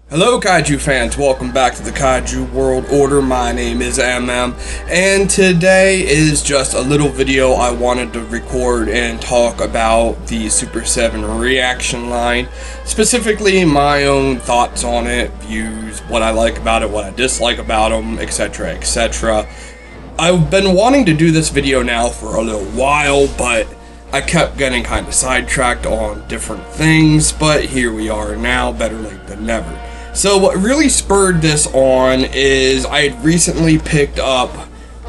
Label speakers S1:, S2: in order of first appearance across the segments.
S1: Hello Kaiju fans, welcome back to the Kaiju World Order. My name is MM, and today is just a little video I wanted to record and talk about the Super 7 reaction line, specifically my own thoughts on it, views, what I like about it, what I dislike about them, etc, etc. I've been wanting to do this video now for a little while, but I kept getting kind of sidetracked on different things, but here we are now, better late than never. So what really spurred this on is I had recently picked up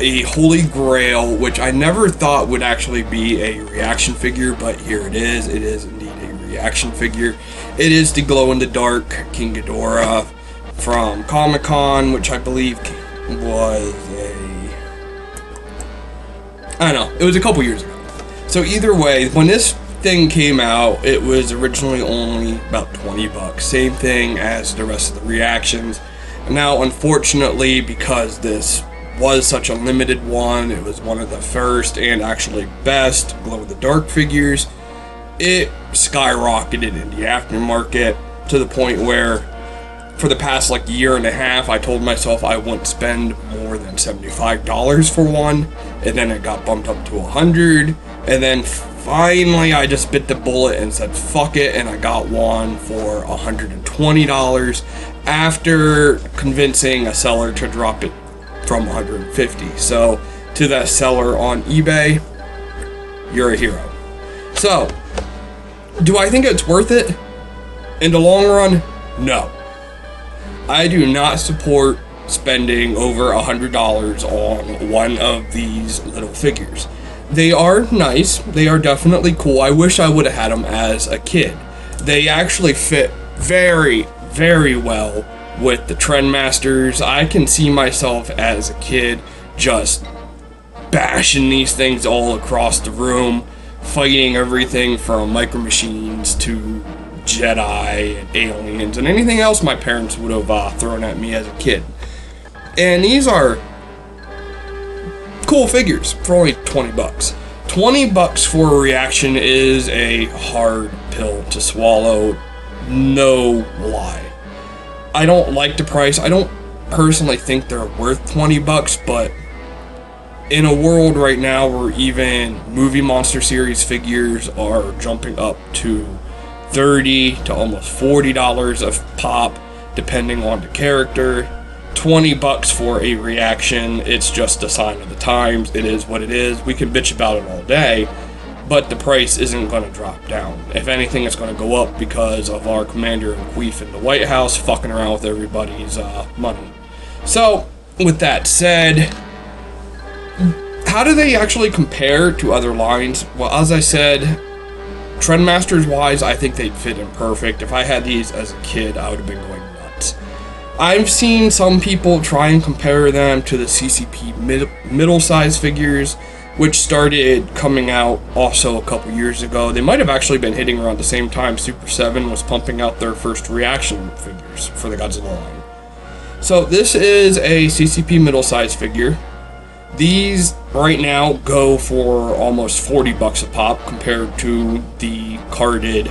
S1: a Holy Grail, which I never thought would actually be a reaction figure, but here it is. It is indeed a reaction figure. It is the glow-in-the-dark King Ghidorah from Comic-Con, which I believe was I don't know, it was a couple years ago. So either way, when this thing came out, it was originally only about 20 bucks, same thing as the rest of the reactions. Now unfortunately, because this was such a limited one, it was one of the first and actually best glow-in-the-dark figures, it skyrocketed in the aftermarket to the point where for the past like year and a half I told myself I wouldn't spend more than $75 for one, and then it got bumped up to $100, and then finally, I just bit the bullet and said fuck it, and I got one for $120 after convincing a seller to drop it from $150. So, to that seller on eBay, you're a hero. So, do I think it's worth it? In the long run, no. I do not support spending over $100 on one of these little figures. They are nice, they are definitely cool. I wish I would have had them as a kid. They actually fit very, very well with the Trendmasters. I can see myself as a kid just bashing these things all across the room, fighting everything from Micro Machines to Jedi and aliens and anything else my parents would have thrown at me as a kid. And these are cool figures for only 20 bucks. 20 bucks for a reaction is a hard pill to swallow, no lie. I don't like the price. I don't personally think they're worth 20 bucks, but in a world right now where even movie Monster Series figures are jumping up to $30 to almost $40 a pop, depending on the character, 20 bucks for a reaction, it's just a sign of the times. It is what it is. We can bitch about it all day, but the price isn't going to drop down. If anything, it's going to go up because of our commander-in-chief in the White House fucking around with everybody's money. So, with that said, how do they actually compare to other lines? Well, as I said, Trendmasters-wise, I think they'd fit in perfect. If I had these as a kid, I would have been going nuts. I've seen some people try and compare them to the CCP middle-size figures, which started coming out also a couple years ago. They might have actually been hitting around the same time Super 7 was pumping out their first reaction figures for the Godzilla line. So this is a CCP middle-size figure. These right now go for almost 40 bucks a pop compared to the carded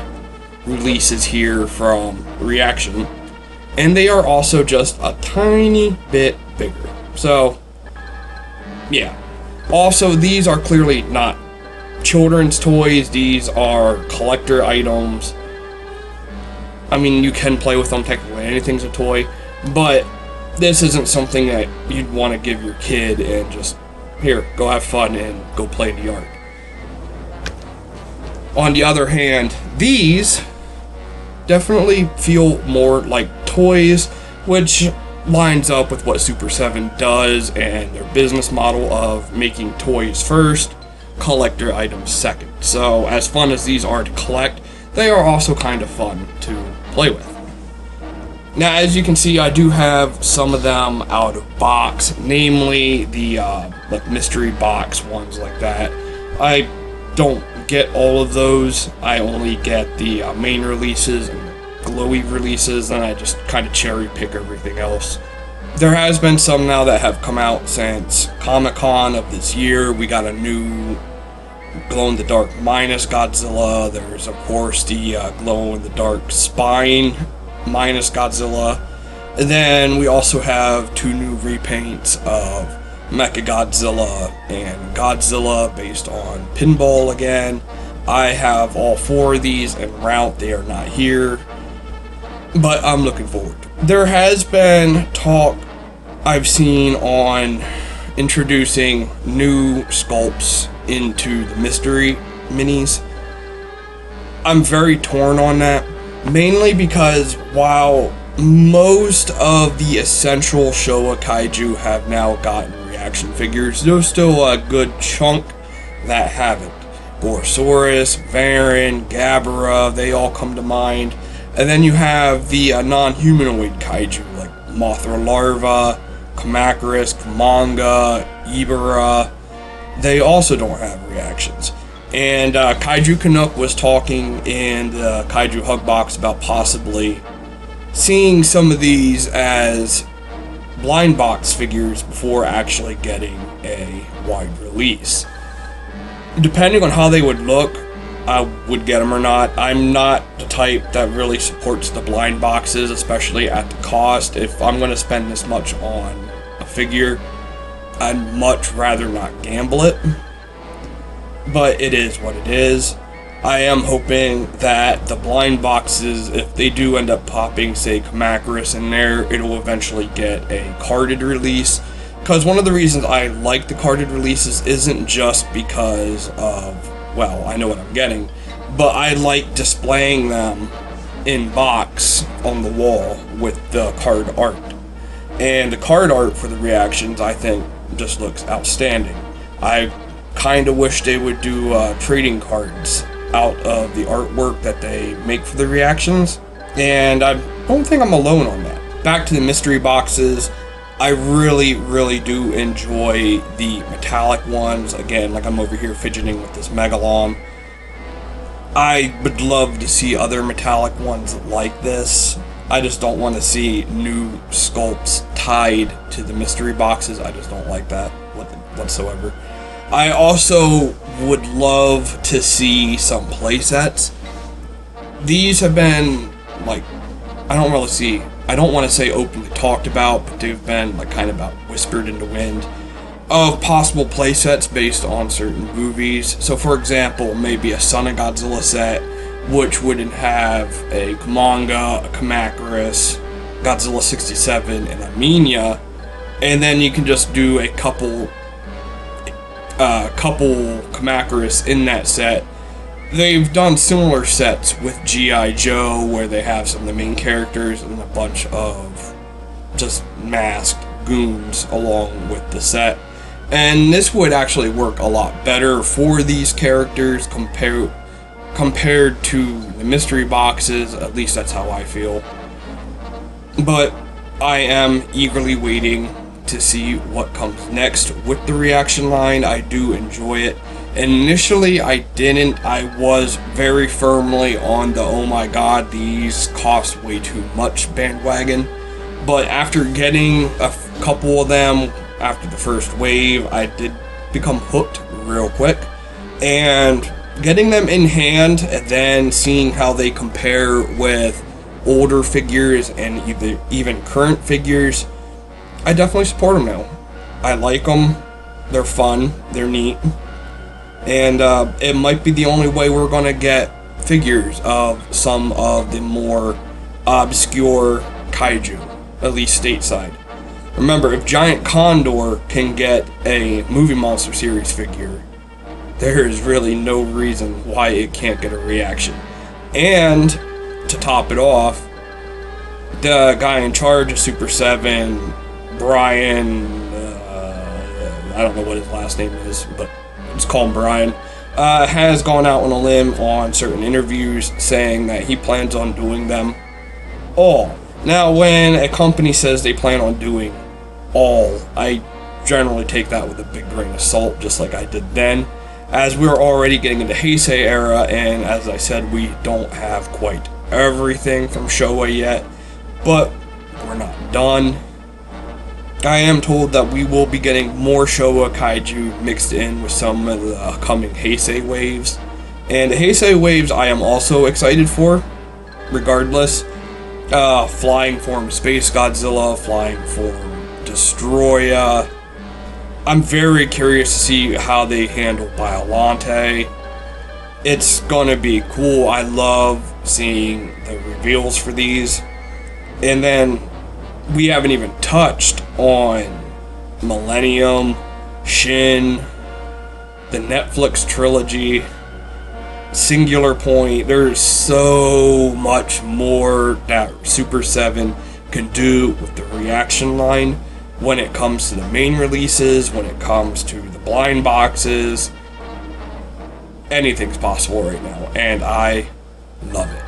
S1: releases here from Reaction. And they are also just a tiny bit bigger. So, yeah. Also, these are clearly not children's toys. These are collector items. I mean, you can play with them technically. Anything's a toy. But this isn't something that you'd want to give your kid and just, here, go have fun and go play in the yard. On the other hand, these definitely feel more like toys, which lines up with what Super 7 does and their business model of making toys first, collector items second. So as fun as these are to collect, they are also kind of fun to play with. Now, as you can see, I do have some of them out of box, namely the like mystery box ones like that. I don't get all of those. I only get the main releases and the glowy releases, and I just kind of cherry pick everything else. There has been some now that have come out since Comic-Con of this year. We got a new glow-in-the-dark minus Godzilla. There's, of course, the glow-in-the-dark spine minus Godzilla. And then we also have 2 new repaints of Mechagodzilla and Godzilla based on Pinball again. I have all 4 of these en route. They are not here, but I'm looking forward. There has been talk I've seen on introducing new sculpts into the mystery minis. I'm very torn on that, mainly because while most of the essential Showa Kaiju have now gotten reaction figures, there's still a good chunk that haven't. Borosaurus, Varan, Gabara, they all come to mind. And then you have the non-humanoid Kaiju, like Mothra Larva, Kamacuras, Kamanga, Ibara. They also don't have reactions. And Kaiju Canuck was talking in the Kaiju Hug Box about possibly seeing some of these as blind box figures before actually getting a wide release. Depending on how they would look, I would get them or not. I'm not the type that really supports the blind boxes, especially at the cost. If I'm going to spend this much on a figure, I'd much rather not gamble it. But it is what it is. I am hoping that the blind boxes, if they do end up popping, say, Kamacuras in there, it'll eventually get a carded release. Because one of the reasons I like the carded releases isn't just because of, well, I know what I'm getting, but I like displaying them in box on the wall with the card art. And the card art for the reactions, I think, just looks outstanding. I kind of wish they would do trading cards out of the artwork that they make for the reactions, and I don't think I'm alone on that. Back to the mystery boxes, I really do enjoy the metallic ones. Again, like I'm over here fidgeting with this Megalon. I would love to see other metallic ones like this. I just don't want to see new sculpts tied to the mystery boxes. I just don't like that whatsoever. I also would love to see some playsets. These have been, like, I don't want to say openly talked about, but they've been like kind of about whispered in the wind of possible playsets based on certain movies. So for example, maybe a Son of Godzilla set, which would have a Kamanga, a Kamacuras, Godzilla 67, and a Minya, and then you can just do a couple Kamacuras in that set. They've done similar sets with G.I. Joe, where they have some of the main characters and a bunch of just masked goons along with the set. And this would actually work a lot better for these characters compared to the mystery boxes. At least that's how I feel. But I am eagerly waiting to see what comes next with the reaction line. I do enjoy it. Initially, I didn't. I was very firmly on the oh my god, these cost way too much bandwagon. But after getting a couple of them after the first wave, I did become hooked real quick. And getting them in hand and then seeing how they compare with older figures and even current figures, I definitely support them now. I like them. They're fun. They're neat. And it might be the only way we're going to get figures of some of the more obscure kaiju, at least stateside. Remember, if Giant Condor can get a Movie Monster series figure, there is really no reason why it can't get a reaction. And to top it off, the guy in charge of Super 7, Brian, I don't know what his last name is, but let's call him Brian, has gone out on a limb on certain interviews saying that he plans on doing them all. Now, when a company says they plan on doing all, I generally take that with a big grain of salt, just like I did then, as we're already getting into Heisei era, and as I said, we don't have quite everything from Showa yet, but we're not done. I am told that we will be getting more Showa Kaiju mixed in with some of the coming Heisei waves. And the Heisei waves I am also excited for, regardless. Flying form Space Godzilla, flying form Destroya. I'm very curious to see how they handle Biollante. It's gonna be cool. I love seeing the reveals for these. And then we haven't even touched on Millennium, Shin, the Netflix trilogy, Singular Point. There's so much more that Super 7 can do with the ReAction line when it comes to the main releases, when it comes to the blind boxes. Anything's possible right now, and I love it.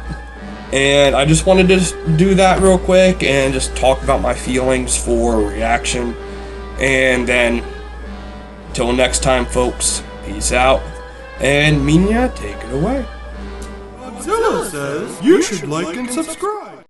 S1: And I just wanted to do that real quick and just talk about my feelings for ReAction. And then, till next time, folks, peace out. And Minya, take it away.
S2: Godzilla says you should like and subscribe.